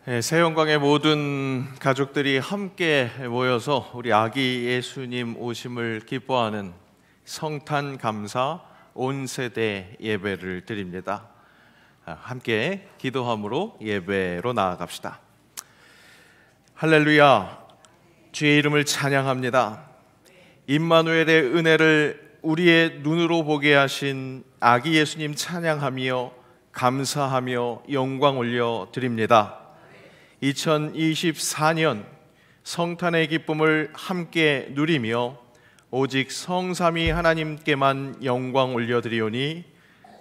새영광의 모든 가족들이 함께 모여서 우리 아기 예수님 오심을 기뻐하는 성탄 감사 온 세대 예배를 드립니다. 함께 기도함으로 예배로 나아갑시다. 할렐루야, 주의 이름을 찬양합니다. 임마누엘의 은혜를 우리의 눈으로 보게 하신 아기 예수님 찬양하며 감사하며 영광 올려 드립니다. 2024년 성탄의 기쁨을 함께 누리며 오직 성삼위 하나님께만 영광 올려드리오니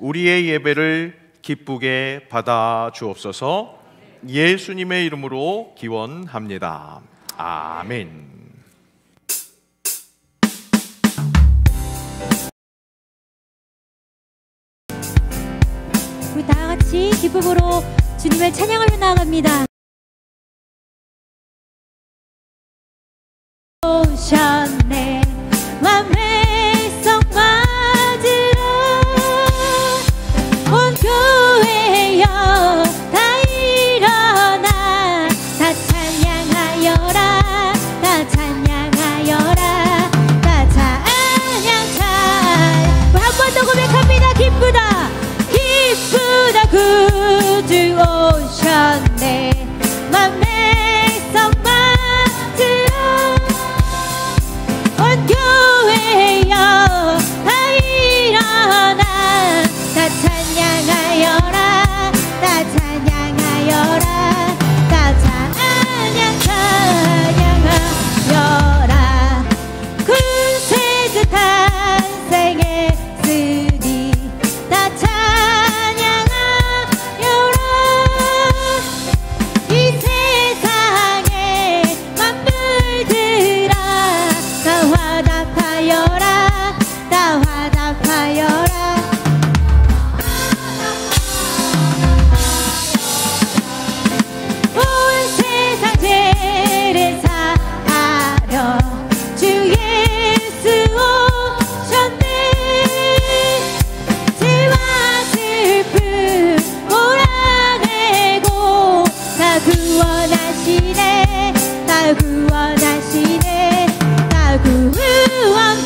우리의 예배를 기쁘게 받아 주옵소서. 예수님의 이름으로 기원합니다. 아멘. 우리 다 같이 기쁨으로 주님을 찬양하며 나아갑니다. 오셨네 완매성 맞으러 온 교회여 다 일어나 다 찬양하여라 다 찬양하여라 다 찬양 한 번 더 고백합니다. 기쁘다 기쁘다 구주 오셨네 완매성 교회여 다 일어나 다 찬양하여라 다 찬양하여라 다 찬양하여라 구세주 탄생했으니 다 찬양하여라 이 세상의 만물들아 다 화답하여라 다 화답하여라 온 세상 죄를 사하려 주 예수 오셨네 죄와 슬픔 몰아내고 다 구원하시네 다 구원하시네 다 구원하시네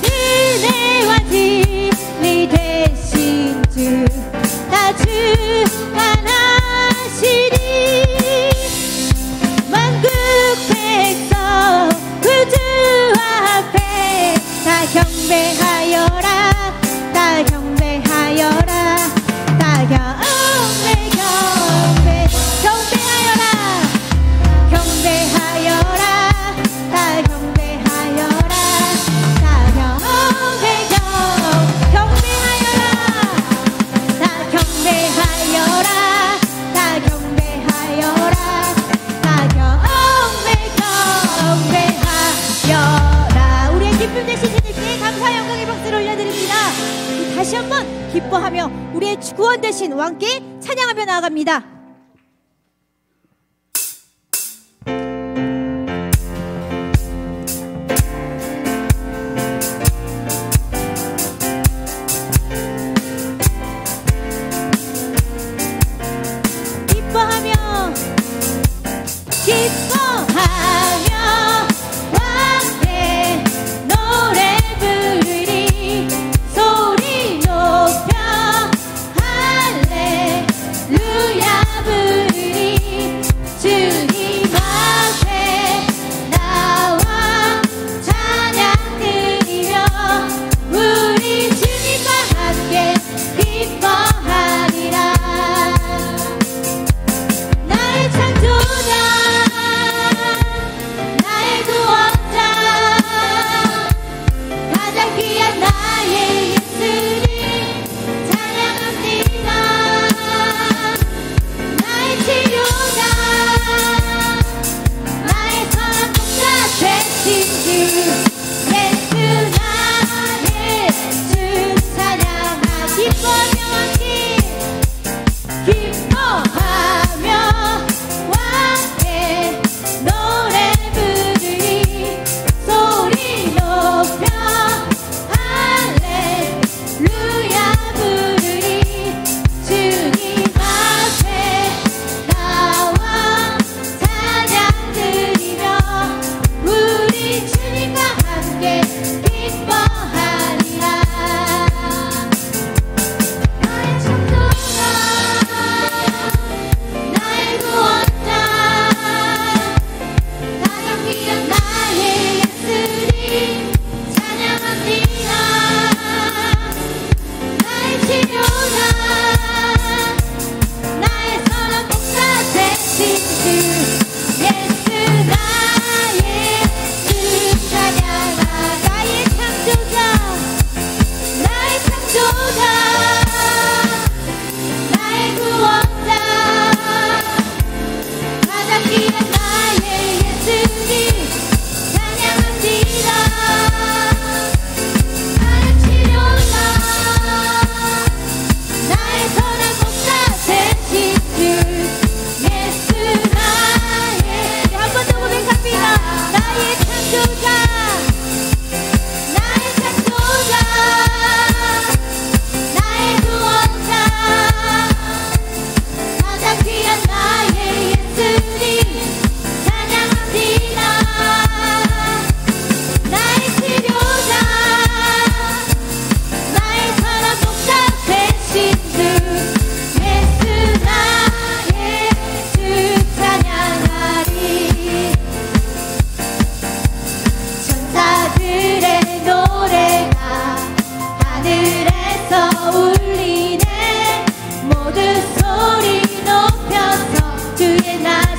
은혜와 진리 되신 주 다 주관하시니 만국 백성 구주 앞에 다 경배하여라 다 경배하여라 다 경배하여라 경배하여라 다 경배하여라 다 경배하여라 다 경배하여라 다 경배하여라 다 경배하여라 우리의 기쁨 되신 주님께 감사 영광의 박수를 올려드립니다. 다시 한번 기뻐하며 우리의 구원 되신 왕께 찬양하며 나아갑니다. 기뻐하며 왕께 노래 부르리 소리 높여 할렐루야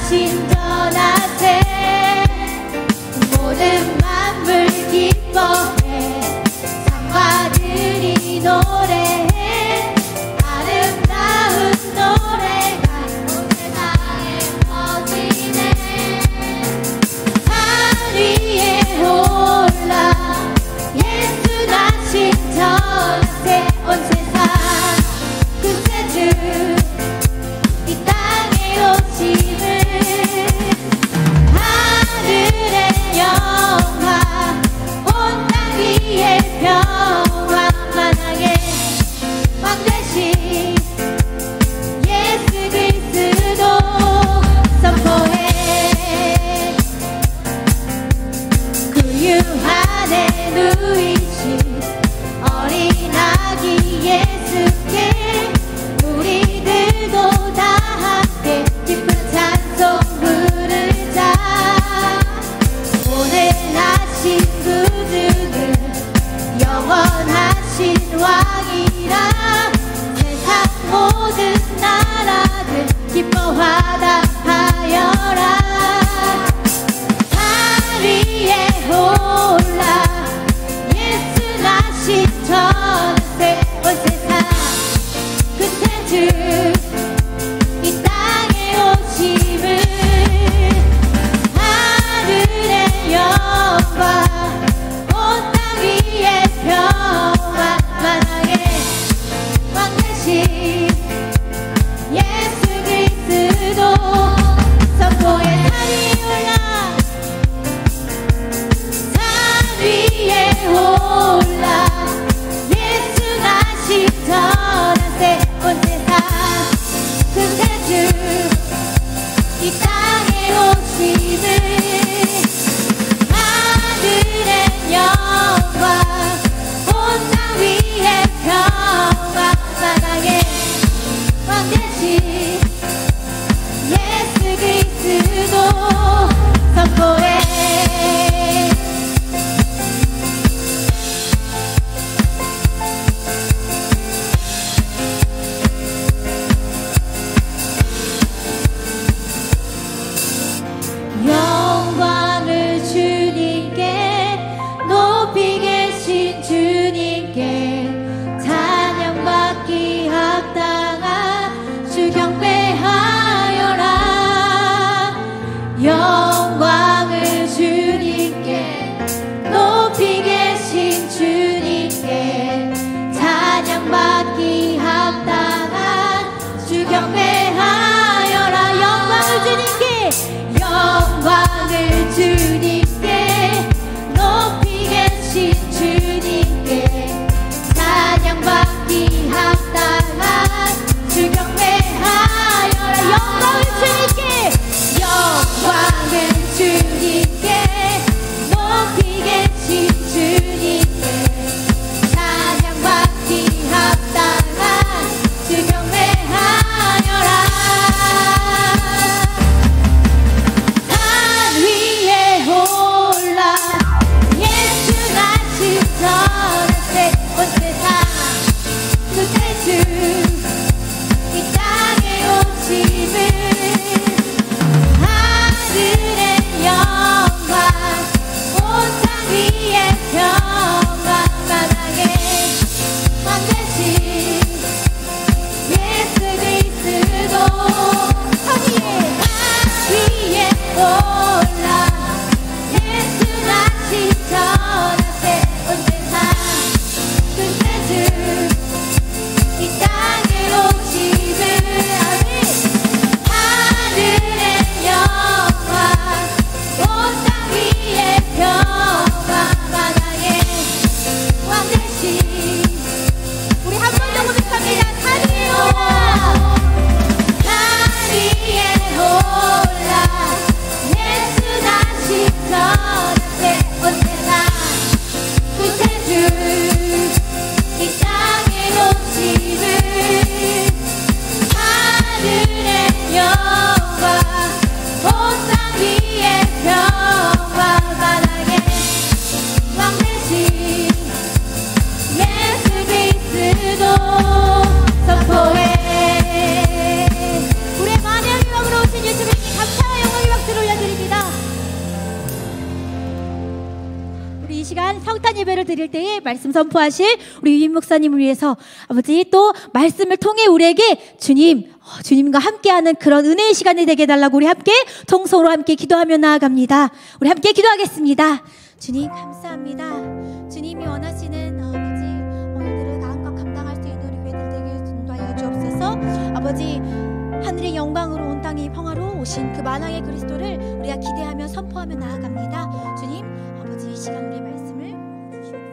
신전하세 모든 만물 기뻐해 상과들이 노래해 아름다운 노래가 온 세상에 퍼지네 산 위에 올라 예수 나 신전하세 온 세상 그새 주 이 땅에 오심을 하늘의 영화 온 땅 위에 평화 만왕의 왕 되신 예수 그리스도 선포해 구유한에 누이신 어린 아기 예수께 우리들도 다 함께 기쁜 찬송 부르자 오늘 나신 구주는 영원하신 왕이라 세상 모든 나라들 기뻐하다 하여라 산 위에 올라 예수 나신 전세 온 세상 그새 주 이 땅에 오심을 하늘의 영광 온 땅 위에 평화 만왕의 왕 되신 예수 그리스도 선포의 산이 올라 산 위에 올라 예수 나신 전하세 온 세상 그새 주 이 땅에 오심을 하늘의 영광 온 땅 위에 평화 만왕의 드릴 때에 말씀 선포하실 우리 유임 목사님을 위해서 아버지 또 말씀을 통해 우리에게 주님과 함께하는 그런 은혜의 시간이 되게 해달라고 우리 함께 통성으로 함께 기도하며 나아갑니다. 우리 함께 기도하겠습니다. 주님 감사합니다. 주님이 원하시는 아버지 오늘들을 마음껏 감당할 수 있는 우리 교회들 되게 인도하여 주옵소서. 아버지 하늘의 영광으로 온 땅에 평화로 오신 그 만왕의 그리스도를 우리가 기대하며 선포하며 나아갑니다. 주님 아버지 이 시간 우리의 말씀을 주시옵소서.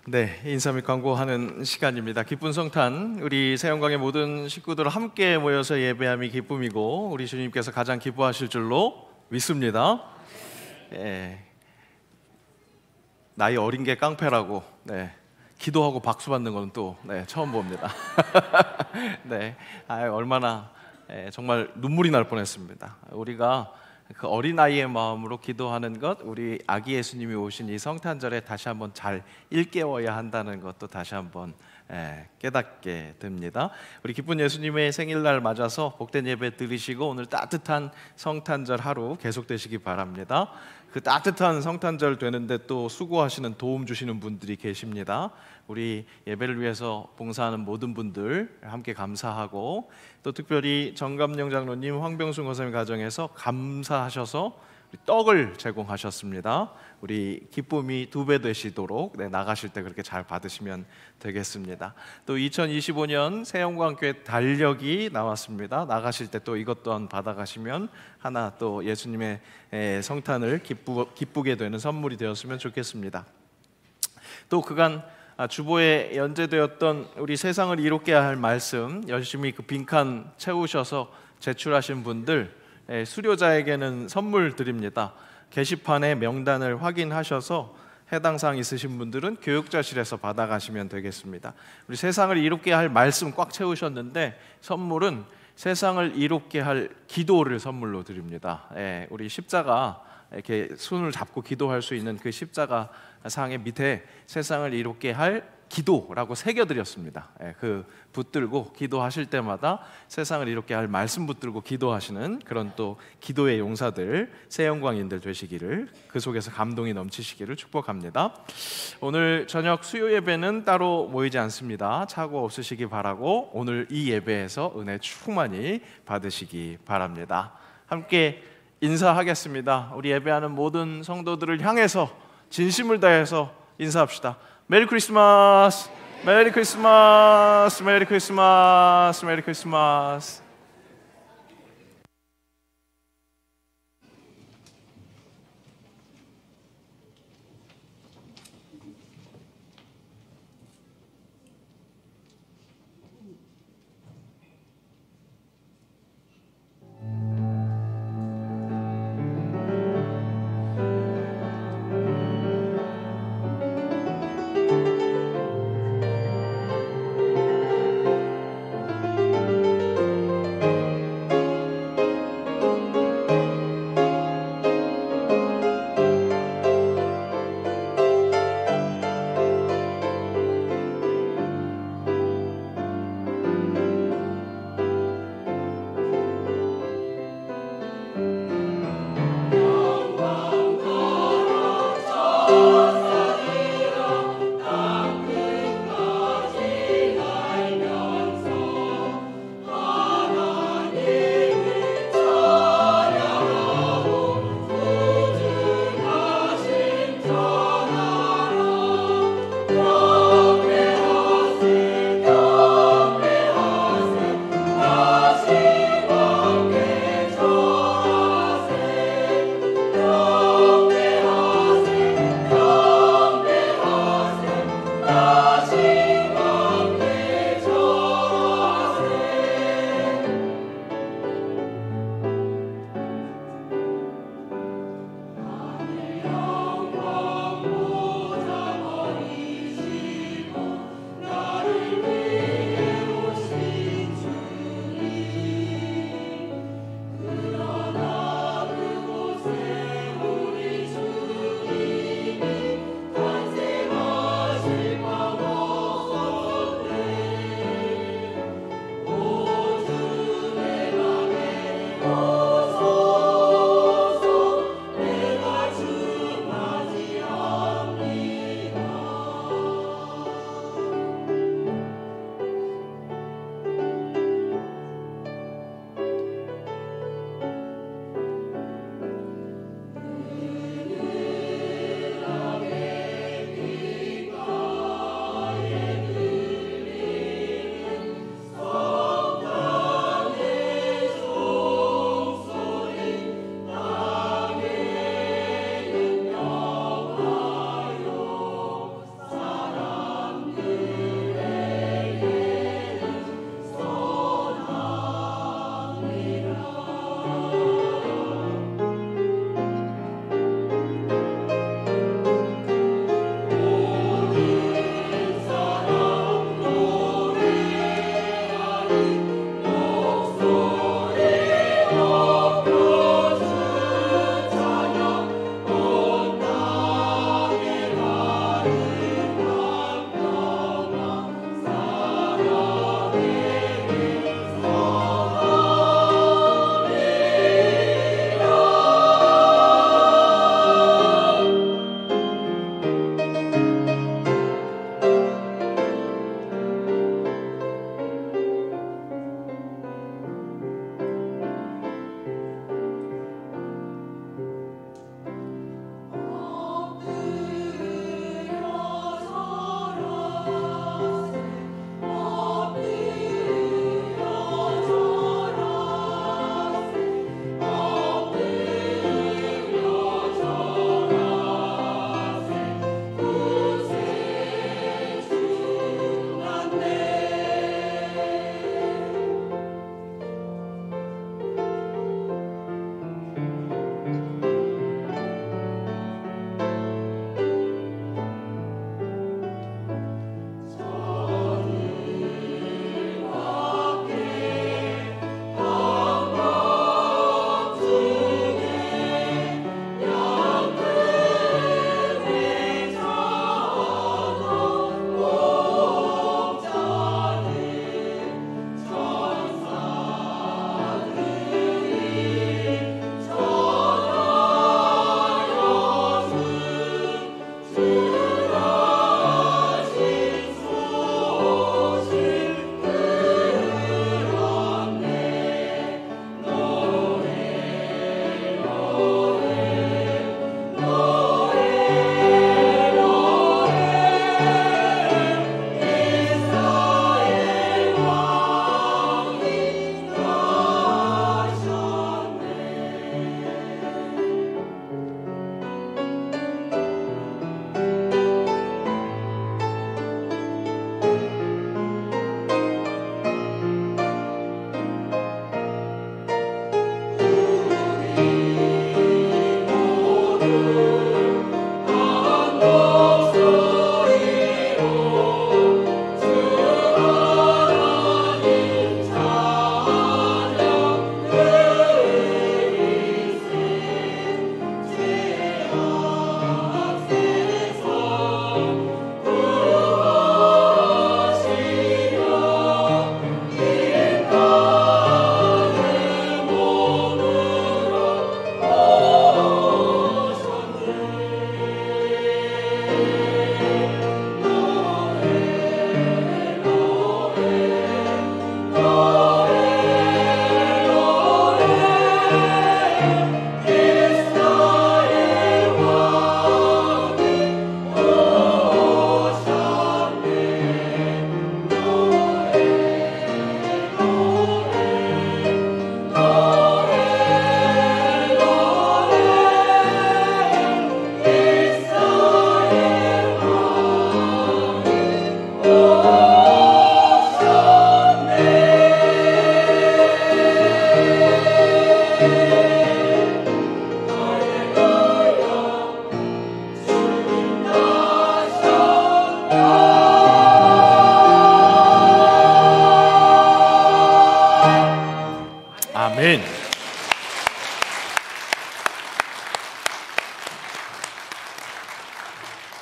네, 인사 및 광고하는 시간입니다. 기쁜 성탄, 우리 새영광의 모든 식구들 함께 모여서 예배함이 기쁨이고 우리 주님께서 가장 기뻐하실 줄로 믿습니다. 나이 어린 게 깡패라고 기도하고 박수 받는 건 또 처음 봅니다. 네, 얼마나 정말 눈물이 날 뻔했습니다. 우리가 그 어린아이의 마음으로 기도하는 것, 우리 아기 예수님이 오신 이 성탄절에 다시 한번 잘 일깨워야 한다는 것도 다시 한번 깨닫게 됩니다. 우리 기쁜 예수님의 생일날 맞아서 복된 예배 드리시고 오늘 따뜻한 성탄절 하루 계속되시기 바랍니다. 그 따뜻한 성탄절 되는데 또 수고하시는, 도움 주시는 분들이 계십니다. 우리 예배를 위해서 봉사하는 모든 분들 함께 감사하고, 또 특별히 정감령 장로님, 황병순 권사님 가정에서 감사하셔서 떡을 제공하셨습니다. 우리 기쁨이 2배 되시도록 나가실 때 그렇게 잘 받으시면 되겠습니다. 또 2025년 새영광교회 달력이 나왔습니다. 나가실 때 또 이것 또한 받아가시면 하나 또 예수님의 성탄을 기쁘게 되는 선물이 되었으면 좋겠습니다. 또 그간 주보에 연재되었던 우리 세상을 이롭게 할 말씀 열심히 그 빈칸 채우셔서 제출하신 분들, 수료자에게는 선물 드립니다. 게시판에 명단을 확인하셔서 해당 사항 있으신 분들은 교육자실에서 받아가시면 되겠습니다. 우리 세상을 이롭게 할 말씀 꽉 채우셨는데 선물은 세상을 이롭게 할 기도를 선물로 드립니다. 우리 십자가 이렇게 손을 잡고 기도할 수 있는 그 십자가 상의 밑에 세상을 이롭게 할 기도라고 새겨드렸습니다. 그 붙들고 기도하실 때마다 세상을 이롭게 할 말씀 붙들고 기도하시는 그런 또 기도의 용사들, 새영광인들 되시기를, 그 속에서 감동이 넘치시기를 축복합니다. 오늘 저녁 수요 예배는 따로 모이지 않습니다. 착오 없으시기 바라고 오늘 이 예배에서 은혜 충만히 받으시기 바랍니다. 함께 인사하겠습니다. 우리 예배하는 모든 성도들을 향해서 진심을 다해서 인사합시다. 메리 크리스마스, 메리 크리스마스, 메리 크리스마스, 메리 크리스마스.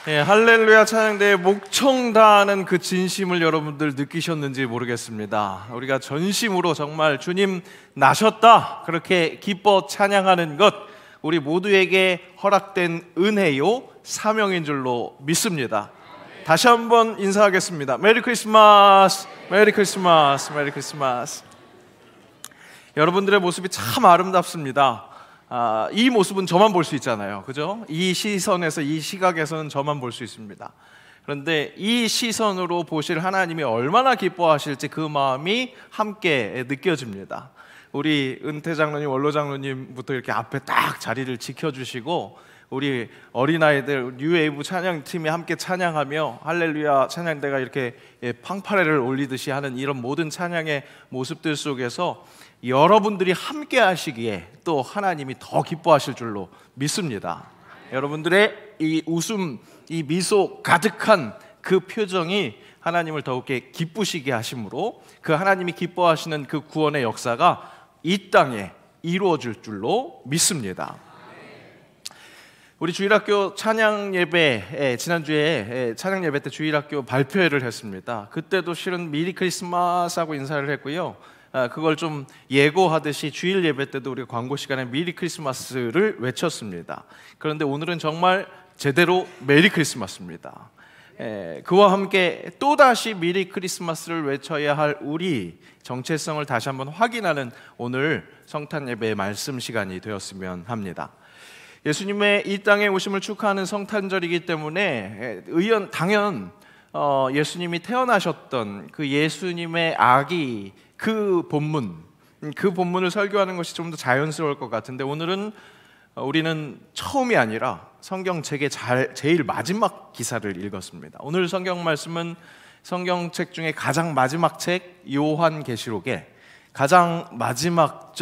예, 할렐루야 찬양대의 목청 다하는 그 진심을 여러분들 느끼셨는지 모르겠습니다. 우리가 전심으로 정말 주님 나셨다 그렇게 기뻐 찬양하는 것, 우리 모두에게 허락된 은혜요 사명인 줄로 믿습니다. 다시 한번 인사하겠습니다. 메리 크리스마스, 메리 크리스마스, 메리 크리스마스. 여러분들의 모습이 참 아름답습니다. 이 모습은 저만 볼 수 있잖아요, 그죠? 이 시선에서, 이 시각에서는 저만 볼 수 있습니다. 그런데 이 시선으로 보실 하나님이 얼마나 기뻐하실지 그 마음이 함께 느껴집니다. 우리 은퇴 장로님, 원로 장로님부터 이렇게 앞에 딱 자리를 지켜주시고, 우리 어린아이들 뉴웨이브 찬양팀이 함께 찬양하며 할렐루야 찬양대가 이렇게 팡파레를 올리듯이 하는 이런 모든 찬양의 모습들 속에서 여러분들이 함께 하시기에 또 하나님이 더 기뻐하실 줄로 믿습니다. 여러분들의 이 웃음, 이 미소 가득한 그 표정이 하나님을 더욱에 기쁘시게 하심으로 그 하나님이 기뻐하시는 그 구원의 역사가 이 땅에 이루어질 줄로 믿습니다. 우리 주일학교 찬양 예배, 지난주에 찬양 예배 때 주일학교 발표회를 했습니다. 그때도 실은 미리 크리스마스 하고 인사를 했고요. 그걸 좀 예고하듯이 주일 예배 때도 우리가 광고 시간에 미리 크리스마스를 외쳤습니다. 그런데 오늘은 정말 제대로 메리 크리스마스입니다. 그와 함께 또다시 미리 크리스마스를 외쳐야 할 우리 정체성을 다시 한번 확인하는 오늘 성탄 예배의 말씀 시간이 되었으면 합니다. 예수님의 이 땅에 오심을 축하하는 성탄절이기 때문에 당연 예수님이 태어나셨던 그 예수님의 아기 그 본문을 설교하는 것이 좀 더 자연스러울 것 같은데, 오늘은 우리는 처음이 아니라 성경책의 제일 마지막 기사를 읽었습니다. 오늘 성경 말씀은 성경책 중에 가장 마지막 책 요한계시록의 가장 마지막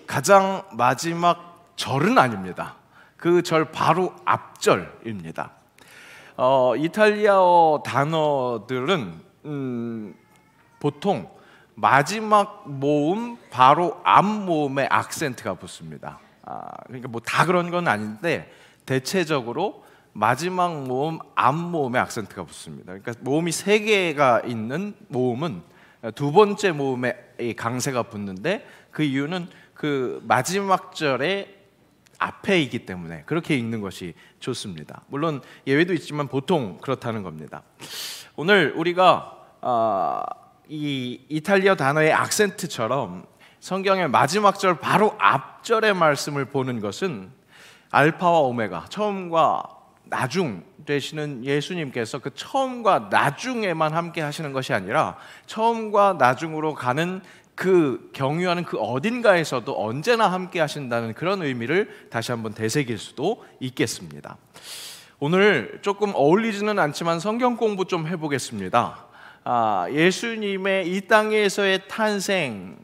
가장 마지막 절은 아닙니다. 그 절 바로 앞절입니다. 이탈리아어 단어들은 보통 마지막 모음 바로 앞 모음에 악센트가 붙습니다. 그러니까 뭐 다 그런 건 아닌데 대체적으로 마지막 모음 앞 모음에 악센트가 붙습니다. 그러니까 모음이 3개가 있는 모음은 두 번째 모음에 강세가 붙는데, 그 이유는 그 마지막 절에 앞에이기 때문에 그렇게 읽는 것이 좋습니다. 물론 예외도 있지만 보통 그렇다는 겁니다. 오늘 우리가 이 이탈리아 단어의 악센트처럼 성경의 마지막 절 바로 앞절의 말씀을 보는 것은 알파와 오메가, 처음과 나중 되시는 예수님께서 그 처음과 나중에만 함께 하시는 것이 아니라 처음과 나중으로 가는 그 경유하는 그 어딘가에서도 언제나 함께 하신다는 그런 의미를 다시 한번 되새길 수도 있겠습니다. 오늘 조금 어울리지는 않지만 성경 공부 좀 해보겠습니다. 예수님의 이 땅에서의 탄생,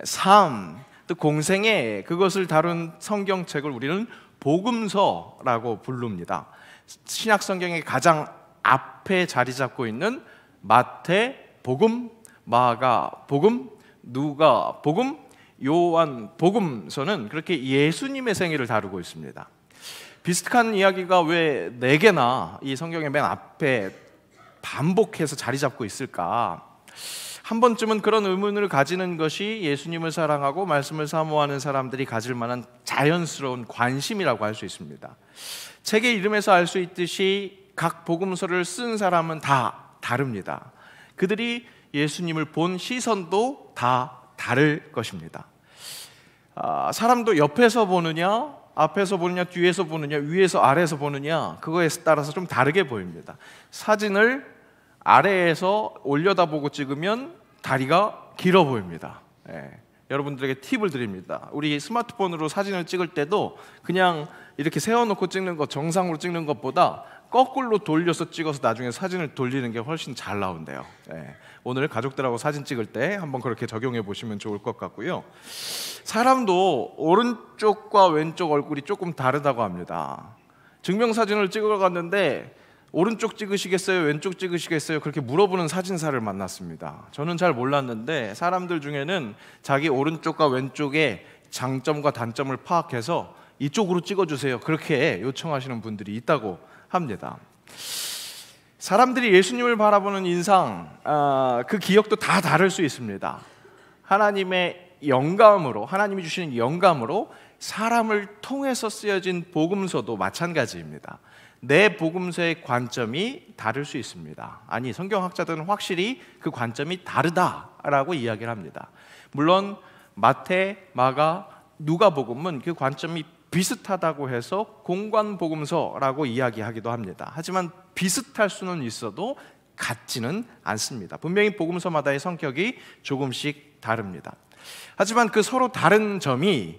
삶, 또 공생애, 그것을 다룬 성경책을 우리는 복음서라고 부릅니다. 신약 성경의 가장 앞에 자리 잡고 있는 마태 복음, 마가 복음, 누가 복음, 요한 복음서는 그렇게 예수님의 생애를 다루고 있습니다. 비슷한 이야기가 왜 4개나 이 성경의 맨 앞에 반복해서 자리 잡고 있을까? 한 번쯤은 그런 의문을 가지는 것이 예수님을 사랑하고 말씀을 사모하는 사람들이 가질 만한 자연스러운 관심이라고 할 수 있습니다. 책의 이름에서 알 수 있듯이 각 복음서를 쓴 사람은 다 다릅니다. 그들이 예수님을 본 시선도 다 다를 것입니다. 사람도 옆에서 보느냐, 앞에서 보느냐, 뒤에서 보느냐, 위에서 아래에서 보느냐, 그거에 따라서 좀 다르게 보입니다. 사진을 아래에서 올려다보고 찍으면 다리가 길어 보입니다. 여러분들에게 팁을 드립니다. 우리 스마트폰으로 사진을 찍을 때도 그냥 이렇게 세워놓고 찍는 것, 정상으로 찍는 것보다 거꾸로 돌려서 찍어서 나중에 사진을 돌리는 게 훨씬 잘 나온대요. 오늘 가족들하고 사진 찍을 때 한번 그렇게 적용해 보시면 좋을 것 같고요. 사람도 오른쪽과 왼쪽 얼굴이 조금 다르다고 합니다. 증명사진을 찍으러 갔는데 오른쪽 찍으시겠어요? 왼쪽 찍으시겠어요? 그렇게 물어보는 사진사를 만났습니다. 저는 잘 몰랐는데 사람들 중에는 자기 오른쪽과 왼쪽의 장점과 단점을 파악해서 이쪽으로 찍어주세요, 그렇게 요청하시는 분들이 있다고 합니다. 사람들이 예수님을 바라보는 인상, 그 기억도 다 다를 수 있습니다. 하나님의 영감으로, 하나님이 주시는 영감으로 사람을 통해서 쓰여진 복음서도 마찬가지입니다. 내 복음서의 관점이 다를 수 있습니다. 아니, 성경학자들은 확실히 그 관점이 다르다라고 이야기를 합니다. 물론 마태, 마가, 누가복음은 그 관점이 비슷하다고 해서 공관복음서라고 이야기하기도 합니다. 하지만 비슷할 수는 있어도 같지는 않습니다. 분명히 복음서마다의 성격이 조금씩 다릅니다. 하지만 그 서로 다른 점이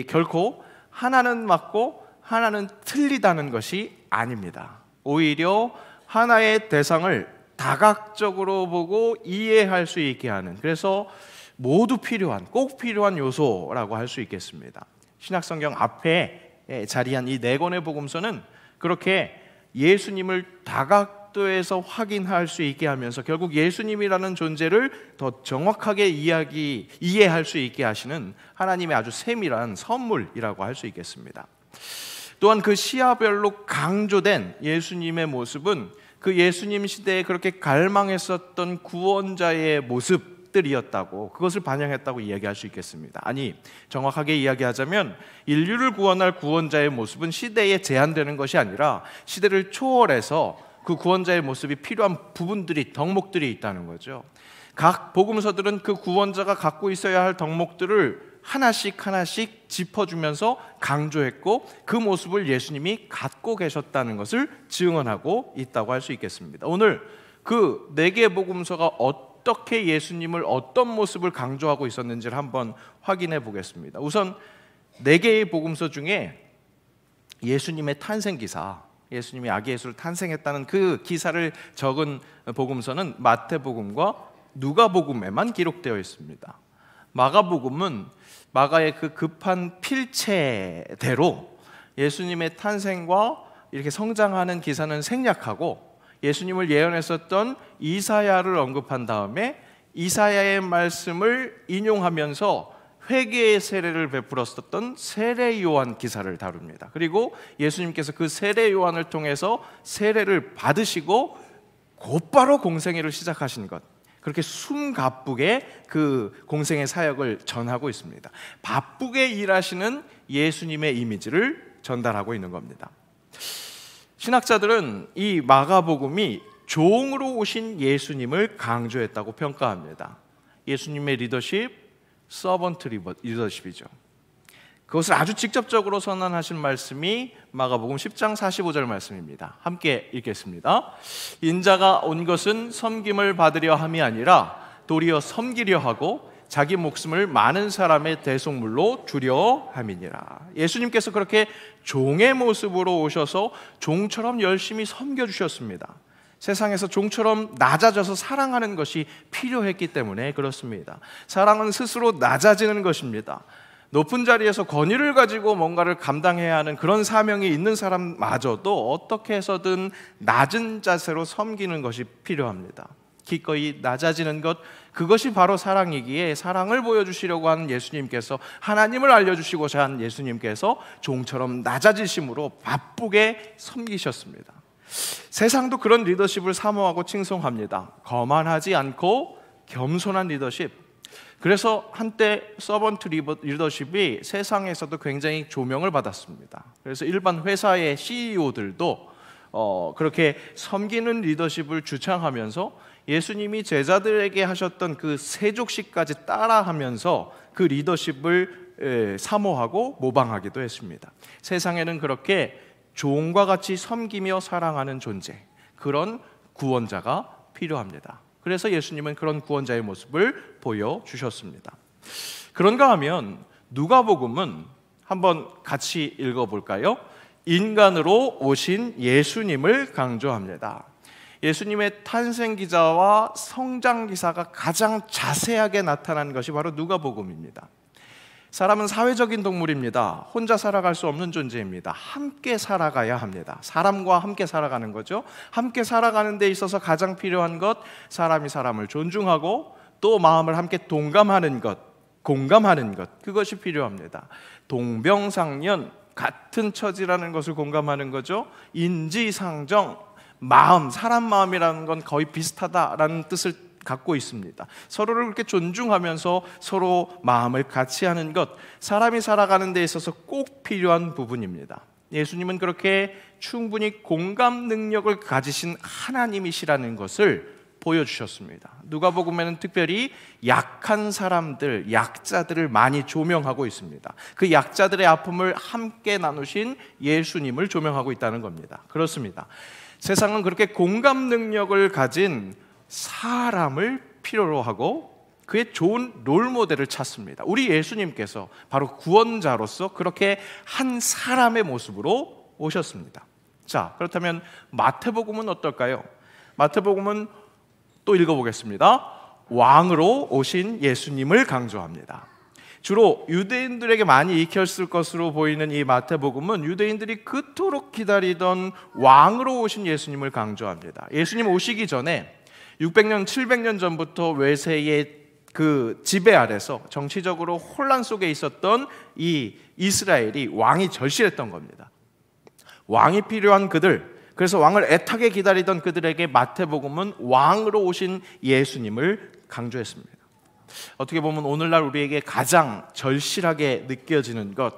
결코 하나는 맞고 하나는 틀리다는 것이 아닙니다. 오히려 하나의 대상을 다각적으로 보고 이해할 수 있게 하는, 그래서 모두 필요한, 꼭 필요한 요소라고 할 수 있겠습니다. 신약성경 앞에 자리한 이 네 권의 복음서는 그렇게 예수님을 다각도에서 확인할 수 있게 하면서 결국 예수님이라는 존재를 더 정확하게 이해할 수 있게 하시는 하나님의 아주 세밀한 선물이라고 할 수 있겠습니다. 또한 그 시야별로 강조된 예수님의 모습은 그 예수님 시대에 그렇게 갈망했었던 구원자의 모습들이었다고, 그것을 반영했다고 이야기할 수 있겠습니다. 아니, 정확하게 이야기하자면 인류를 구원할 구원자의 모습은 시대에 제한되는 것이 아니라 시대를 초월해서 그 구원자의 모습이 필요한 부분들이, 덕목들이 있다는 거죠. 각 복음서들은 그 구원자가 갖고 있어야 할 덕목들을 하나씩 하나씩 짚어주면서 강조했고, 그 모습을 예수님이 갖고 계셨다는 것을 증언하고 있다고 할 수 있겠습니다. 오늘 그 네 개의 복음서가 어떻게 예수님을, 어떤 모습을 강조하고 있었는지를 한번 확인해 보겠습니다. 우선 네 개의 복음서 중에 예수님의 탄생 기사, 예수님이 아기 예수를 탄생했다는 그 기사를 적은 복음서는 마태복음과 누가복음에만 기록되어 있습니다. 마가복음은 마가의 그 급한 필체대로 예수님의 탄생과 이렇게 성장하는 기사는 생략하고 예수님을 예언했었던 이사야를 언급한 다음에 이사야의 말씀을 인용하면서 회개의 세례를 베풀었었던 세례 요한 기사를 다룹니다. 그리고 예수님께서 그 세례 요한을 통해서 세례를 받으시고 곧바로 공생애를 시작하신 것, 그렇게 숨가쁘게 그 공생의 사역을 전하고 있습니다. 바쁘게 일하시는 예수님의 이미지를 전달하고 있는 겁니다. 신학자들은 이 마가복음이 종으로 오신 예수님을 강조했다고 평가합니다. 예수님의 리더십, 서번트 리더십이죠. 그것을 아주 직접적으로 선언하신 말씀이 마가복음 10장 45절 말씀입니다. 함께 읽겠습니다. 인자가 온 것은 섬김을 받으려 함이 아니라 도리어 섬기려 하고 자기 목숨을 많은 사람의 대속물로 주려 함이니라. 예수님께서 그렇게 종의 모습으로 오셔서 종처럼 열심히 섬겨주셨습니다. 세상에서 종처럼 낮아져서 사랑하는 것이 필요했기 때문에 그렇습니다. 사랑은 스스로 낮아지는 것입니다. 높은 자리에서 권위를 가지고 뭔가를 감당해야 하는 그런 사명이 있는 사람마저도 어떻게 해서든 낮은 자세로 섬기는 것이 필요합니다. 기꺼이 낮아지는 것, 그것이 바로 사랑이기에 사랑을 보여주시려고 하는 예수님께서, 하나님을 알려주시고자 한 예수님께서 종처럼 낮아지심으로 바쁘게 섬기셨습니다. 세상도 그런 리더십을 사모하고 칭송합니다. 거만하지 않고 겸손한 리더십. 그래서 한때 서번트 리더십이 세상에서도 굉장히 조명을 받았습니다. 그래서 일반 회사의 CEO들도 그렇게 섬기는 리더십을 주창하면서 예수님이 제자들에게 하셨던 그 세족식까지 따라하면서 그 리더십을 사모하고 모방하기도 했습니다. 세상에는 그렇게 종과 같이 섬기며 사랑하는 존재, 그런 구원자가 필요합니다. 그래서 예수님은 그런 구원자의 모습을 보여주셨습니다. 그런가 하면 누가복음은 한번 같이 읽어볼까요? 인간으로 오신 예수님을 강조합니다. 예수님의 탄생 기사와 성장 기사가 가장 자세하게 나타난 것이 바로 누가복음입니다. 사람은 사회적인 동물입니다. 혼자 살아갈 수 없는 존재입니다. 함께 살아가야 합니다. 사람과 함께 살아가는 거죠. 함께 살아가는 데 있어서 가장 필요한 것, 사람이 사람을 존중하고 또 마음을 함께 동감하는 것, 공감하는 것, 그것이 필요합니다. 동병상련, 같은 처지라는 것을 공감하는 거죠. 인지상정, 마음, 사람 마음이라는 건 거의 비슷하다라는 뜻을 갖고 있습니다. 서로를 그렇게 존중하면서 서로 마음을 같이 하는 것, 사람이 살아가는 데 있어서 꼭 필요한 부분입니다. 예수님은 그렇게 충분히 공감 능력을 가지신 하나님이시라는 것을 보여주셨습니다. 누가복음에는 특별히 약한 사람들, 약자들을 많이 조명하고 있습니다. 그 약자들의 아픔을 함께 나누신 예수님을 조명하고 있다는 겁니다. 그렇습니다. 세상은 그렇게 공감 능력을 가진 사람을 필요로 하고 그의 좋은 롤모델을 찾습니다. 우리 예수님께서 바로 구원자로서 그렇게 한 사람의 모습으로 오셨습니다. 자, 그렇다면 마태복음은 어떨까요? 마태복음은 또 읽어보겠습니다. 왕으로 오신 예수님을 강조합니다. 주로 유대인들에게 많이 익혔을 것으로 보이는 이 마태복음은 유대인들이 그토록 기다리던 왕으로 오신 예수님을 강조합니다. 예수님 오시기 전에 600년, 700년 전부터 외세의 그 지배 아래서 정치적으로 혼란 속에 있었던 이 이스라엘이 왕이 절실했던 겁니다. 왕이 필요한 그들, 그래서 왕을 애타게 기다리던 그들에게 마태복음은 왕으로 오신 예수님을 강조했습니다. 어떻게 보면 오늘날 우리에게 가장 절실하게 느껴지는 것,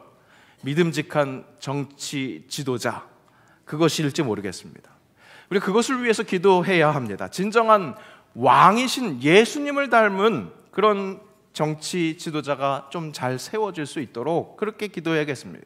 믿음직한 정치 지도자, 그것일지 모르겠습니다. 우리 그것을 위해서 기도해야 합니다. 진정한 왕이신 예수님을 닮은 그런 정치 지도자가 좀 잘 세워질 수 있도록 그렇게 기도해야겠습니다.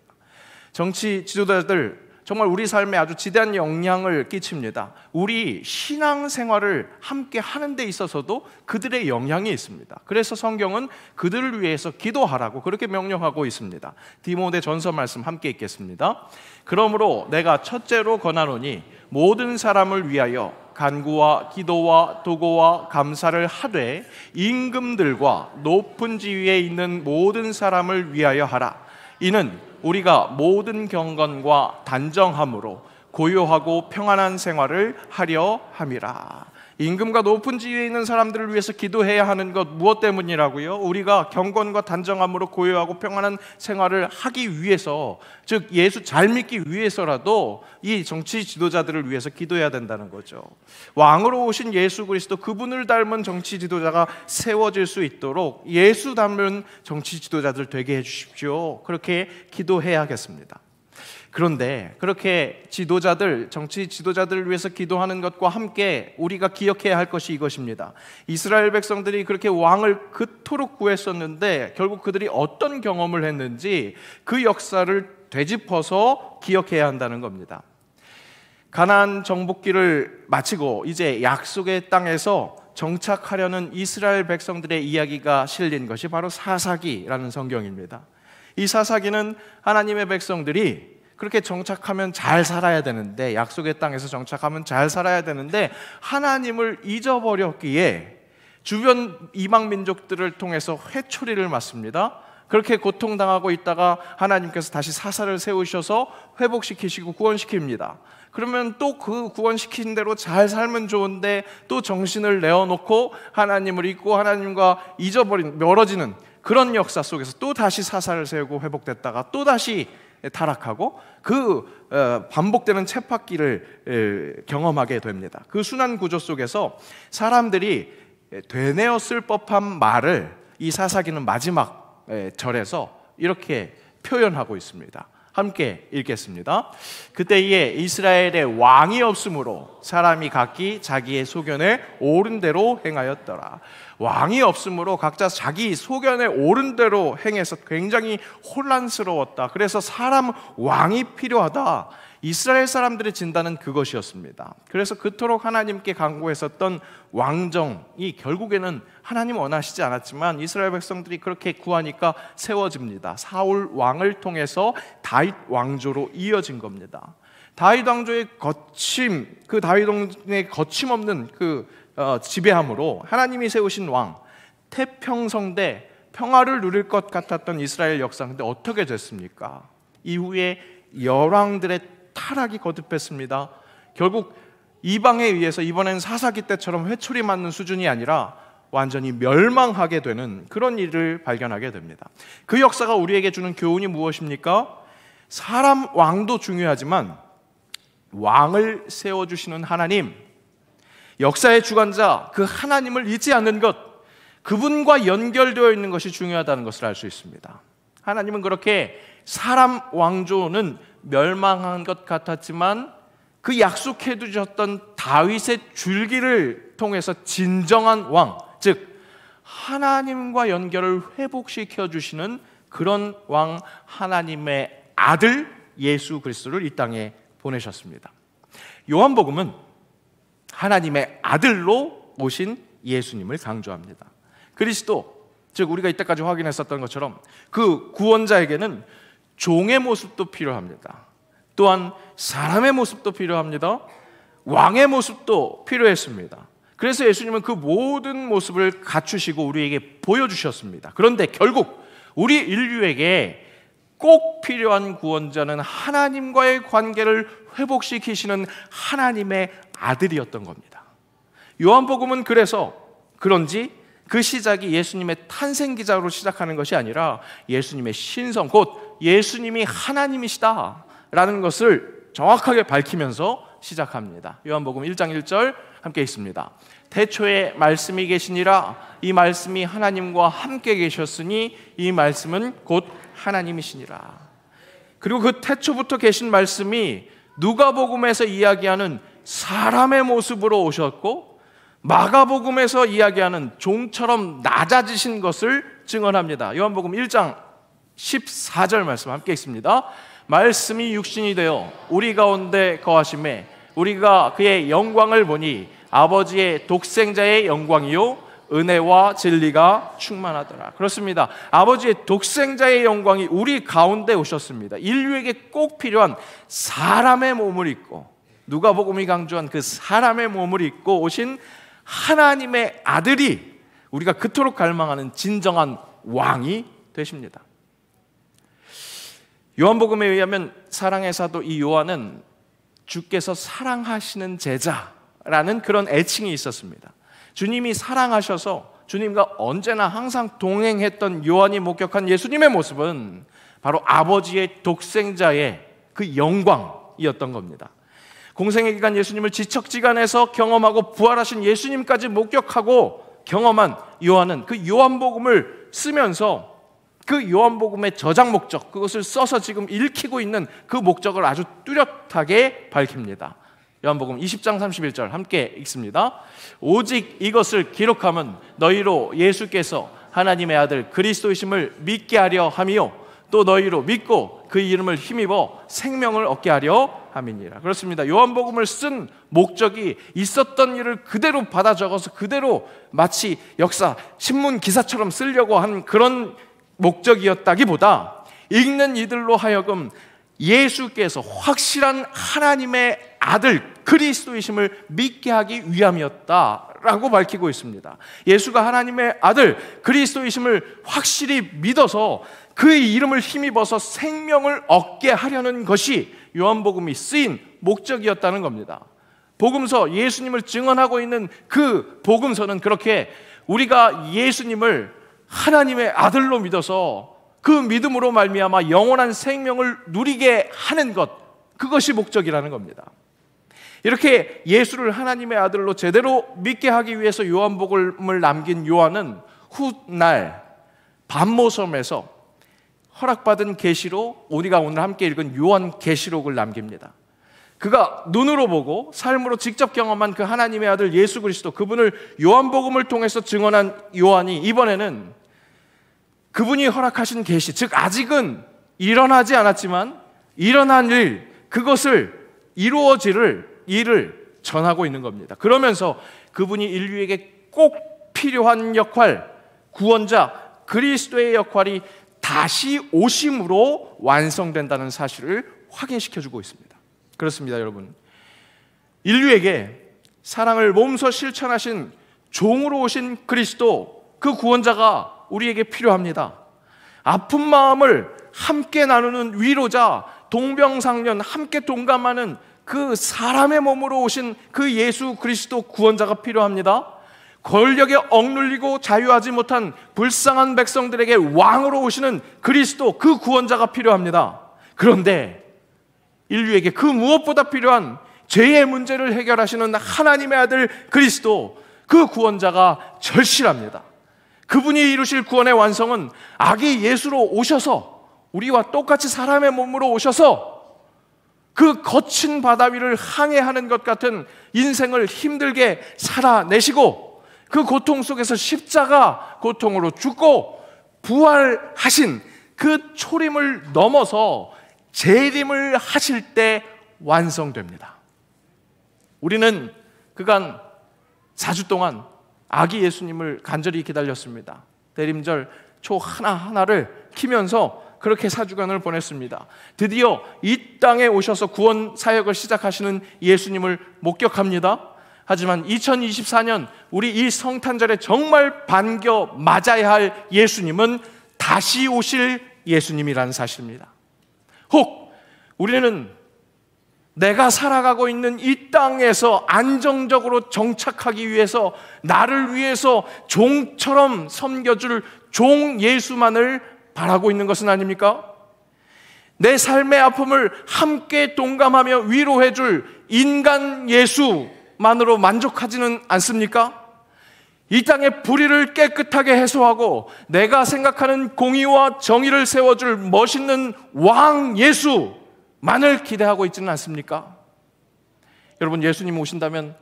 정치 지도자들 정말 우리 삶에 아주 지대한 영향을 끼칩니다. 우리 신앙생활을 함께 하는 데 있어서도 그들의 영향이 있습니다. 그래서 성경은 그들을 위해서 기도하라고 그렇게 명령하고 있습니다. 디모데 전서 말씀 함께 읽겠습니다. 그러므로 내가 첫째로 권하노니 모든 사람을 위하여 간구와 기도와 도고와 감사를 하되 임금들과 높은 지위에 있는 모든 사람을 위하여 하라. 이는 우리가 모든 경건과 단정함으로 고요하고 평안한 생활을 하려 함이라. 임금과 높은 지위에 있는 사람들을 위해서 기도해야 하는 것 무엇 때문이라고요? 우리가 경건과 단정함으로 고요하고 평안한 생활을 하기 위해서, 즉 예수 잘 믿기 위해서라도 이 정치 지도자들을 위해서 기도해야 된다는 거죠. 왕으로 오신 예수 그리스도, 그분을 닮은 정치 지도자가 세워질 수 있도록 예수 닮은 정치 지도자들 되게 해주십시오. 그렇게 기도해야겠습니다. 그런데 그렇게 지도자들, 정치 지도자들을 위해서 기도하는 것과 함께 우리가 기억해야 할 것이 이것입니다. 이스라엘 백성들이 그렇게 왕을 그토록 구했었는데 결국 그들이 어떤 경험을 했는지 그 역사를 되짚어서 기억해야 한다는 겁니다. 가나안 정복기를 마치고 이제 약속의 땅에서 정착하려는 이스라엘 백성들의 이야기가 실린 것이 바로 사사기라는 성경입니다. 이 사사기는 하나님의 백성들이 그렇게 정착하면 잘 살아야 되는데, 약속의 땅에서 정착하면 잘 살아야 되는데 하나님을 잊어버렸기에 주변 이방 민족들을 통해서 회초리를 맞습니다. 그렇게 고통당하고 있다가 하나님께서 다시 사사를 세우셔서 회복시키시고 구원시킵니다. 그러면 또 그 구원시킨 대로 잘 살면 좋은데 또 정신을 내어놓고 하나님을 잊고 하나님과 잊어버린, 멀어지는 그런 역사 속에서 또 다시 사사를 세우고 회복됐다가 또 다시 타락하고 그 반복되는 쳇바퀴를 경험하게 됩니다. 그 순환 구조 속에서 사람들이 되뇌었을 법한 말을 이 사사기는 마지막 절에서 이렇게 표현하고 있습니다. 함께 읽겠습니다. 그때에 이스라엘의 왕이 없으므로 사람이 각기 자기의 소견에 옳은 대로 행하였더라. 왕이 없으므로 각자 자기 소견에 옳은 대로 행해서 굉장히 혼란스러웠다. 그래서 사람 왕이 필요하다. 이스라엘 사람들의 진단은 그것이었습니다. 그래서 그토록 하나님께 간구했었던 왕정이 결국에는 하나님 원하시지 않았지만 이스라엘 백성들이 그렇게 구하니까 세워집니다. 사울 왕을 통해서 다윗 왕조로 이어진 겁니다. 다윗 왕조의 거침, 그 다윗 왕의 거침없는 그 지배함으로 하나님이 세우신 왕, 태평성대 평화를 누릴 것 같았던 이스라엘 역사, 근데 어떻게 됐습니까? 이후에 열왕들의 타락이 거듭했습니다. 결국 이방에 의해서 이번엔 사사기 때처럼 회초리 맞는 수준이 아니라 완전히 멸망하게 되는 그런 일을 발견하게 됩니다. 그 역사가 우리에게 주는 교훈이 무엇입니까? 사람 왕도 중요하지만 왕을 세워주시는 하나님, 역사의 주관자 그 하나님을 잊지 않는 것, 그분과 연결되어 있는 것이 중요하다는 것을 알 수 있습니다. 하나님은 그렇게 사람 왕조는 멸망한 것 같았지만 그 약속해 두셨던 다윗의 줄기를 통해서 진정한 왕, 즉 하나님과 연결을 회복시켜 주시는 그런 왕 하나님의 아들 예수 그리스도를 이 땅에 보내셨습니다. 요한복음은 하나님의 아들로 오신 예수님을 강조합니다. 그리스도, 즉 우리가 이때까지 확인했었던 것처럼 그 구원자에게는 종의 모습도 필요합니다. 또한 사람의 모습도 필요합니다. 왕의 모습도 필요했습니다. 그래서 예수님은 그 모든 모습을 갖추시고 우리에게 보여주셨습니다. 그런데 결국 우리 인류에게 꼭 필요한 구원자는 하나님과의 관계를 회복시키시는 하나님의 아들이었던 겁니다. 요한복음은 그런지 그 시작이 예수님의 탄생 기작으로 시작하는 것이 아니라 예수님의 신성, 곧 예수님이 하나님이시다 라는 것을 정확하게 밝히면서 시작합니다. 요한복음 1장 1절 함께 읽습니다. 태초에 말씀이 계시니라. 이 말씀이 하나님과 함께 계셨으니 이 말씀은 곧 하나님이시니라. 그리고 그 태초부터 계신 말씀이 누가복음에서 이야기하는 사람의 모습으로 오셨고 마가복음에서 이야기하는 종처럼 낮아지신 것을 증언합니다. 요한복음 1장 14절 말씀 함께 읽습니다. 말씀이 육신이 되어 우리 가운데 거하심에 우리가 그의 영광을 보니 아버지의 독생자의 영광이요 은혜와 진리가 충만하더라. 그렇습니다. 아버지의 독생자의 영광이 우리 가운데 오셨습니다. 인류에게 꼭 필요한 사람의 몸을 입고, 누가복음이 강조한 그 사람의 몸을 입고 오신 하나님의 아들이 우리가 그토록 갈망하는 진정한 왕이 되십니다. 요한복음에 의하면 사랑의 사도 이 요한은 주께서 사랑하시는 제자라는 그런 애칭이 있었습니다. 주님이 사랑하셔서 주님과 언제나 항상 동행했던 요한이 목격한 예수님의 모습은 바로 아버지의 독생자의 그 영광이었던 겁니다. 공생의 기간 예수님을 지척지간에서 경험하고 부활하신 예수님까지 목격하고 경험한 요한은 그 요한복음을 쓰면서 그 요한복음의 저장 목적, 그것을 써서 지금 읽히고 있는 그 목적을 아주 뚜렷하게 밝힙니다. 요한복음 20장 31절 함께 읽습니다. 오직 이것을 기록하면 너희로 예수께서 하나님의 아들 그리스도이심을 믿게 하려 함이요 또 너희로 믿고 그 이름을 힘입어 생명을 얻게 하려 함이니라. 그렇습니다. 요한복음을 쓴 목적이 있었던 일을 그대로 받아 적어서 그대로 마치 역사 신문 기사처럼 쓰려고 한 그런 목적이었다기보다 읽는 이들로 하여금 예수께서 확실한 하나님의 아들 그리스도이심을 믿게 하기 위함이었다라고 밝히고 있습니다. 예수가 하나님의 아들 그리스도이심을 확실히 믿어서 그 이름을 힘입어서 생명을 얻게 하려는 것이 요한복음이 쓰인 목적이었다는 겁니다. 복음서, 예수님을 증언하고 있는 그 복음서는 그렇게 우리가 예수님을 하나님의 아들로 믿어서 그 믿음으로 말미암아 영원한 생명을 누리게 하는 것, 그것이 목적이라는 겁니다. 이렇게 예수를 하나님의 아들로 제대로 믿게 하기 위해서 요한복음을 남긴 요한은 훗날 반모섬에서 허락받은 계시로 우리가 오늘 함께 읽은 요한계시록을 남깁니다. 그가 눈으로 보고 삶으로 직접 경험한 그 하나님의 아들 예수 그리스도, 그분을 요한복음을 통해서 증언한 요한이 이번에는 그분이 허락하신 계시, 즉 아직은 일어나지 않았지만 일어난 일, 그것을 이루어질 일을 전하고 있는 겁니다. 그러면서 그분이 인류에게 꼭 필요한 역할, 구원자 그리스도의 역할이 다시 오심으로 완성된다는 사실을 확인시켜주고 있습니다. 그렇습니다, 여러분. 인류에게 사랑을 몸소 실천하신 종으로 오신 그리스도, 그 구원자가 우리에게 필요합니다. 아픈 마음을 함께 나누는 위로자, 동병상련, 함께 동감하는 그 사람의 몸으로 오신 그 예수 그리스도 구원자가 필요합니다. 권력에 억눌리고 자유하지 못한 불쌍한 백성들에게 왕으로 오시는 그리스도, 그 구원자가 필요합니다. 그런데 인류에게 그 무엇보다 필요한 죄의 문제를 해결하시는 하나님의 아들 그리스도, 그 구원자가 절실합니다. 그분이 이루실 구원의 완성은 아기 예수로 오셔서, 우리와 똑같이 사람의 몸으로 오셔서 그 거친 바다 위를 항해하는 것 같은 인생을 힘들게 살아내시고, 그 고통 속에서 십자가 고통으로 죽고 부활하신 그 초림을 넘어서 재림을 하실 때 완성됩니다. 우리는 그간 4주 동안 아기 예수님을 간절히 기다렸습니다. 대림절 초 하나하나를 키면서 그렇게 4주간을 보냈습니다. 드디어 이 땅에 오셔서 구원 사역을 시작하시는 예수님을 목격합니다. 하지만 2024년 우리 이 성탄절에 정말 반겨 맞아야 할 예수님은 다시 오실 예수님이라는 사실입니다. 혹 우리는 내가 살아가고 있는 이 땅에서 안정적으로 정착하기 위해서 나를 위해서 종처럼 섬겨줄 종 예수만을 바라고 있는 것은 아닙니까? 내 삶의 아픔을 함께 동감하며 위로해줄 인간 예수만으로 만족하지는 않습니까? 이 땅의 불의를 깨끗하게 해소하고 내가 생각하는 공의와 정의를 세워줄 멋있는 왕 예수만을 기대하고 있지는 않습니까? 여러분, 예수님 오신다면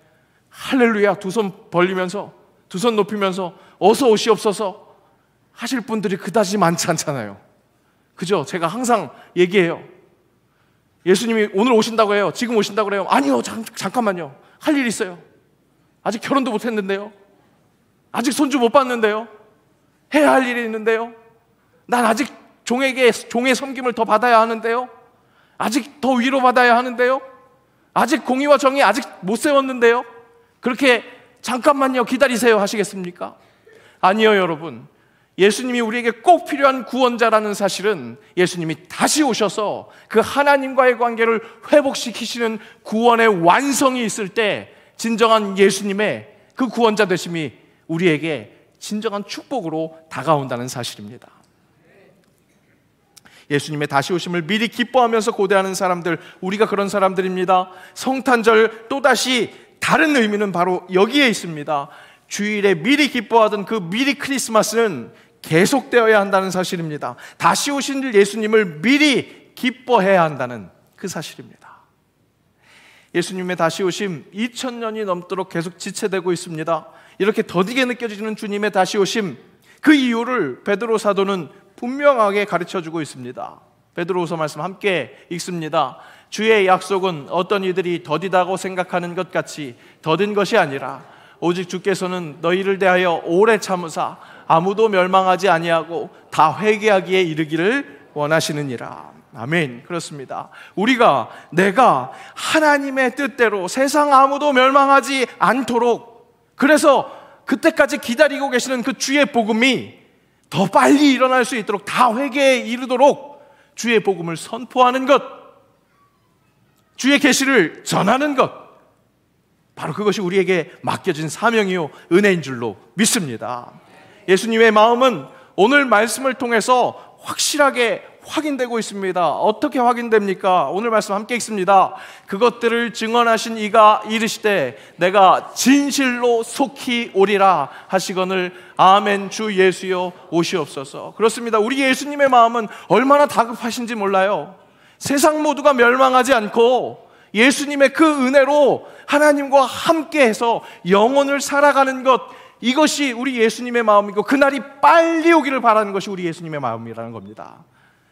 할렐루야 두 손 벌리면서, 두 손 높이면서 어서 오시옵소서 하실 분들이 그다지 많지 않잖아요. 그죠? 제가 항상 얘기해요. 예수님이 오늘 오신다고 해요. 지금 오신다고 그래요. 아니요, 잠깐만요. 할 일 있어요. 아직 결혼도 못 했는데요. 아직 손주 못 봤는데요. 해야 할 일이 있는데요. 난 아직 종에게 종의 섬김을 더 받아야 하는데요. 아직 더 위로받아야 하는데요. 아직 공의와 정의 아직 못 세웠는데요. 그렇게 잠깐만요 기다리세요 하시겠습니까? 아니요, 여러분. 예수님이 우리에게 꼭 필요한 구원자라는 사실은 예수님이 다시 오셔서 그 하나님과의 관계를 회복시키시는 구원의 완성이 있을 때 진정한 예수님의 그 구원자 되심이 우리에게 진정한 축복으로 다가온다는 사실입니다. 예수님의 다시 오심을 미리 기뻐하면서 고대하는 사람들, 우리가 그런 사람들입니다. 성탄절 또다시 다른 의미는 바로 여기에 있습니다. 주일에 미리 기뻐하던 그 미리 크리스마스는 계속되어야 한다는 사실입니다. 다시 오신 예수님을 미리 기뻐해야 한다는 그 사실입니다. 예수님의 다시 오심 2000년이 넘도록 계속 지체되고 있습니다. 이렇게 더디게 느껴지는 주님의 다시 오심, 그 이유를 베드로 사도는 분명하게 가르쳐주고 있습니다. 베드로후서 말씀 함께 읽습니다. 주의 약속은 어떤 이들이 더디다고 생각하는 것 같이 더딘 것이 아니라 오직 주께서는 너희를 대하여 오래 참으사 아무도 멸망하지 아니하고 다 회개하기에 이르기를 원하시느니라. 아멘. 그렇습니다. 내가 하나님의 뜻대로 세상 아무도 멸망하지 않도록, 그래서 그때까지 기다리고 계시는 그 주의 복음이 더 빨리 일어날 수 있도록, 다 회개에 이르도록 주의 복음을 선포하는 것, 주의 계시를 전하는 것, 바로 그것이 우리에게 맡겨진 사명이요 은혜인 줄로 믿습니다. 예수님의 마음은 오늘 말씀을 통해서 확실하게 확인되고 있습니다. 어떻게 확인됩니까? 오늘 말씀 함께 읽습니다. 그것들을 증언하신 이가 이르시되 내가 진실로 속히 오리라 하시거늘 아멘. 주 예수여 오시옵소서. 그렇습니다. 우리 예수님의 마음은 얼마나 다급하신지 몰라요. 세상 모두가 멸망하지 않고 예수님의 그 은혜로 하나님과 함께해서 영혼을 살아가는 것, 이것이 우리 예수님의 마음이고 그날이 빨리 오기를 바라는 것이 우리 예수님의 마음이라는 겁니다.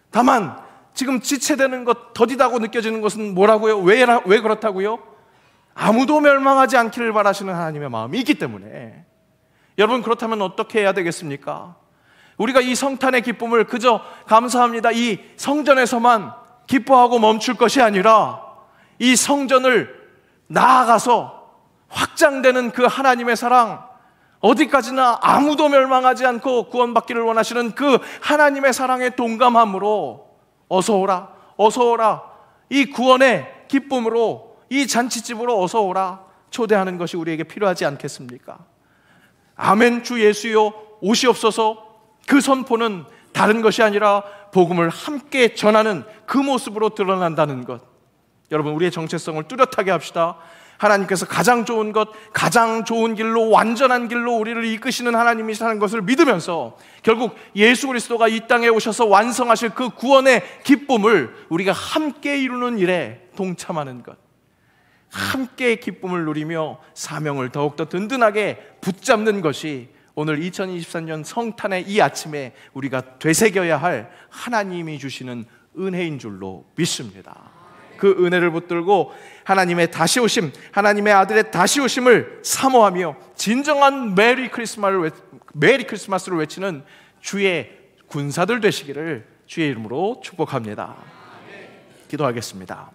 다만 지금 지체되는 것, 더디다고 느껴지는 것은 뭐라고요? 왜 그렇다고요? 아무도 멸망하지 않기를 바라시는 하나님의 마음이 있기 때문에. 여러분, 그렇다면 어떻게 해야 되겠습니까? 우리가 이 성탄의 기쁨을 그저 감사합니다, 이 성전에서만 기뻐하고 멈출 것이 아니라 이 성전을 나아가서 확장되는 그 하나님의 사랑, 어디까지나 아무도 멸망하지 않고 구원받기를 원하시는 그 하나님의 사랑에 동감함으로 어서 오라, 어서 오라, 이 구원의 기쁨으로 이 잔치집으로 어서 오라 초대하는 것이 우리에게 필요하지 않겠습니까? 아멘. 주 예수여 오시옵소서. 그 선포는 다른 것이 아니라 복음을 함께 전하는 그 모습으로 드러난다는 것, 여러분, 우리의 정체성을 뚜렷하게 합시다. 하나님께서 가장 좋은 것, 가장 좋은 길로, 완전한 길로 우리를 이끄시는 하나님이시라는 것을 믿으면서 결국 예수 그리스도가 이 땅에 오셔서 완성하실 그 구원의 기쁨을 우리가 함께 이루는 일에 동참하는 것, 함께 기쁨을 누리며 사명을 더욱더 든든하게 붙잡는 것이 오늘 2023년 성탄의 이 아침에 우리가 되새겨야 할 하나님이 주시는 은혜인 줄로 믿습니다. 그 은혜를 붙들고 하나님의 다시 오심, 하나님의 아들의 다시 오심을 사모하며 진정한 메리 크리스마스를 외치는 주의 군사들 되시기를 주의 이름으로 축복합니다. 기도하겠습니다.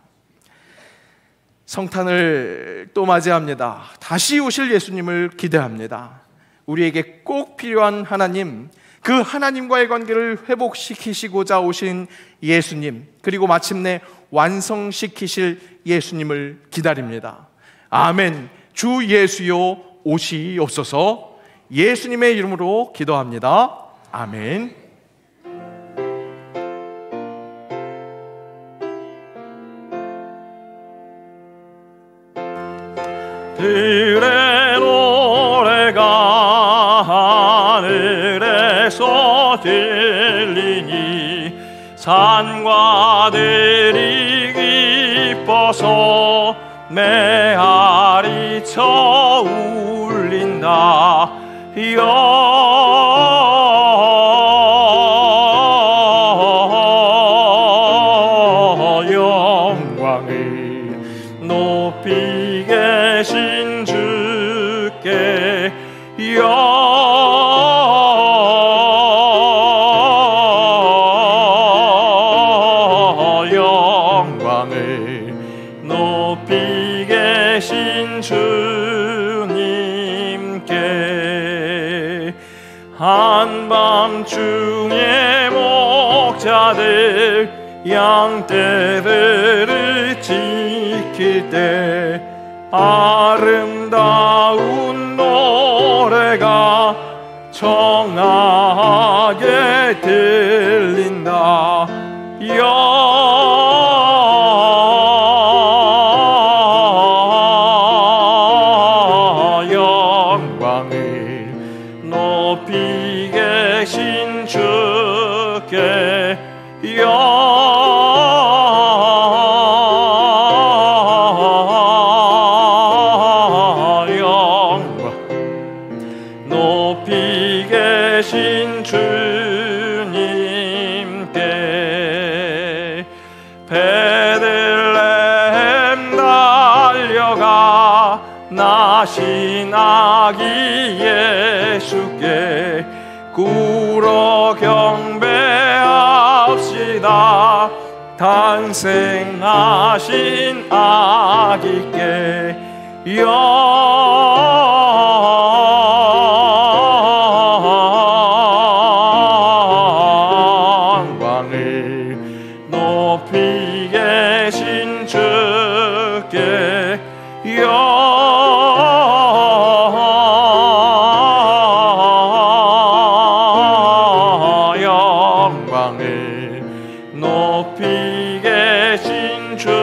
성탄을 또 맞이합니다. 다시 오실 예수님을 기대합니다. 우리에게 꼭 필요한 하나님, 그 하나님과의 관계를 회복시키시고자 오신 예수님, 그리고 마침내 완성시키실 예수님을 기다립니다. 아멘. 주 예수여 오시옵소서. 예수님의 이름으로 기도합니다. 아멘. 들의 노래가 하늘에서 들리니 산과 들이 기뻐서 메아리 쳐 울린다. 영광을 높이 계신 주께 영광을 높이 계신 주님께 한밤중에 목자들 양떼들을 지킬 때 아름다운 노래가 청하게 들린다. 영광을 높이 계신 주께 높이 계신 주님께 베들레헴 달려가 나신 아기 예수께 굴어 경배합시다. 탄생하신 아기께 영광을 높이 계신 주께 영광을 높이 계신 주님께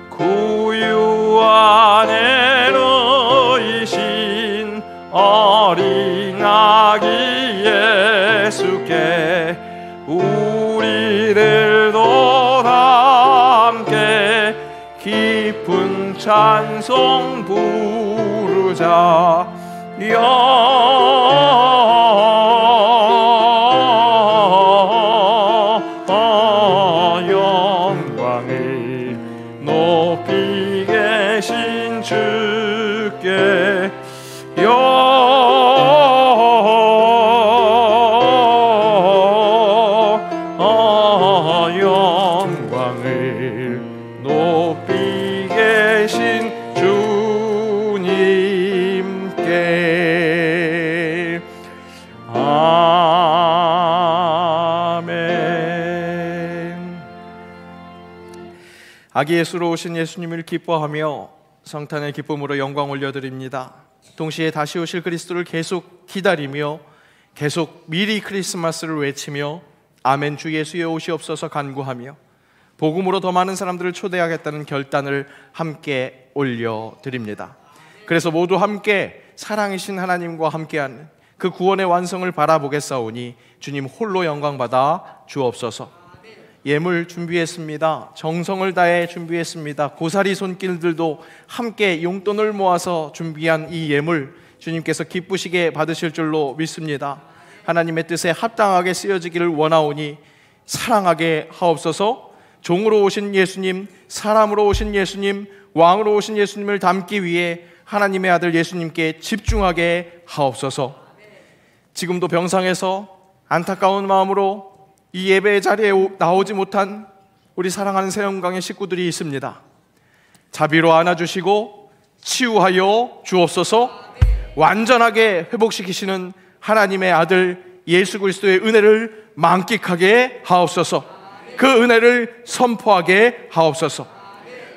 구유 안에 놓이신 어린 아기 예수께 우리들도 함께 깊은 찬송 부르자. 영광을 높이 계신 주께 영광을 높이 계신 주님께 아멘. 아기 예수로 오신 예수님을 기뻐하며 성탄의 기쁨으로 영광 올려드립니다. 동시에 다시 오실 그리스도를 계속 기다리며 계속 미리 크리스마스를 외치며 아멘 주 예수의 오시옵소서 간구하며 복음으로 더 많은 사람들을 초대하겠다는 결단을 함께 올려드립니다. 그래서 모두 함께 사랑이신 하나님과 함께하는 그 구원의 완성을 바라보겠사오니 주님 홀로 영광받아 주옵소서. 예물 준비했습니다. 정성을 다해 준비했습니다. 고사리 손길들도 함께 용돈을 모아서 준비한 이 예물 주님께서 기쁘시게 받으실 줄로 믿습니다. 하나님의 뜻에 합당하게 쓰여지기를 원하오니 사랑하게 하옵소서. 종으로 오신 예수님, 사람으로 오신 예수님, 왕으로 오신 예수님을 닮기 위해 하나님의 아들 예수님께 집중하게 하옵소서. 지금도 병상에서 안타까운 마음으로 이 예배의 자리에 나오지 못한 우리 사랑하는 새영광의 식구들이 있습니다. 자비로 안아주시고 치유하여 주옵소서. 완전하게 회복시키시는 하나님의 아들 예수 그리스도의 은혜를 만끽하게 하옵소서. 그 은혜를 선포하게 하옵소서.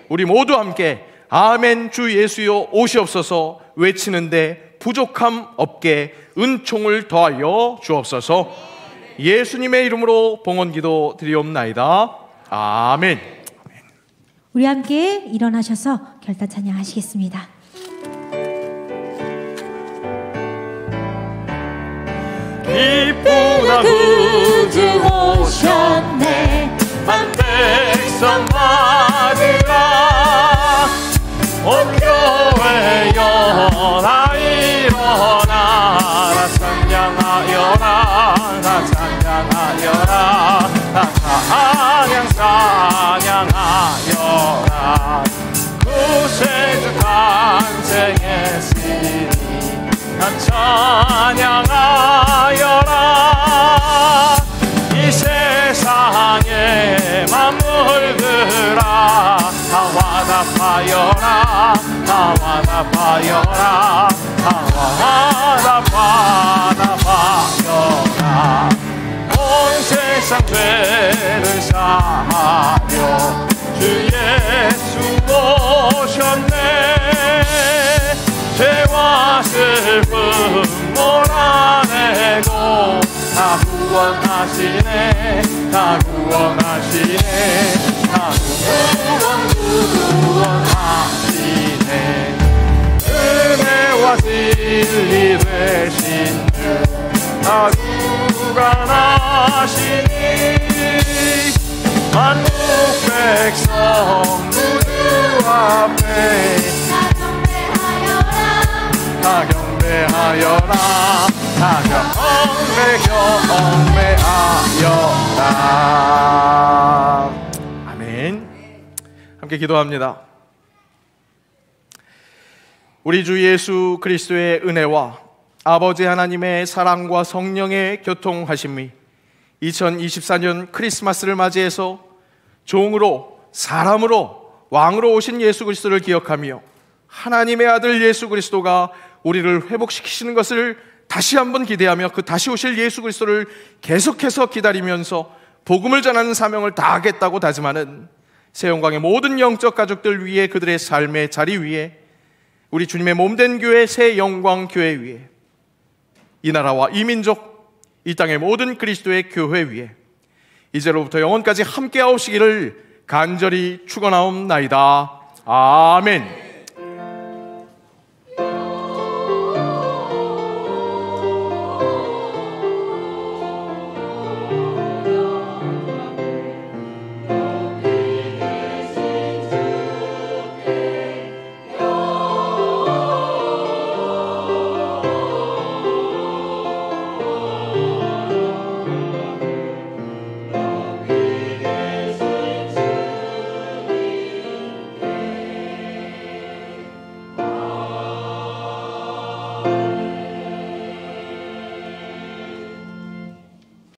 우리 모두 함께 아멘 주 예수여 오시옵소서 외치는데 부족함 없게 은총을 더하여 주옵소서. 예수님의 이름으로 봉헌기도 드리옵나이다. 아멘. 우리 함께 일어나셔서 결단 찬양하시겠습니다. 기쁘다 구주 오셨네 한 백성 맞으라 온 교회 일어나 일어나라 찬양하여라 나 찬양하여라 나 찬양하여라 구세주 탄생했으니 나 찬양하여라 이 세상에 만물들아 다 화답하여라 다 화답하여라 다 화답하여라 온 세상 죄를 사하려 주 예수 오셨네 죄와 슬픔 몰아내고 다 구원하시네 다 구원하시네 다 구원하시네 은혜와 진리 되신 주 다 구원하시니 만국 백성 모두 앞에 다 경배하여라 다 경배하여라. 아멘. 함께 기도합니다. 우리 주 예수 그리스도의 은혜와 아버지 하나님의 사랑과 성령의 교통하심이 2024년 크리스마스를 맞이해서 종으로 사람으로 왕으로 오신 예수 그리스도를 기억하며 하나님의 아들 예수 그리스도가 우리를 회복시키시는 것을 다시 한번 기대하며 그 다시 오실 예수 그리스도를 계속해서 기다리면서 복음을 전하는 사명을 다하겠다고 다짐하는 새영광의 모든 영적 가족들 위에 그들의 삶의 자리 위에 우리 주님의 몸된 교회 새영광교회 위에 이 나라와 이 민족 이 땅의 모든 그리스도의 교회 위에 이제로부터 영원까지 함께 하시기를 간절히 축원하옵나이다. 아멘.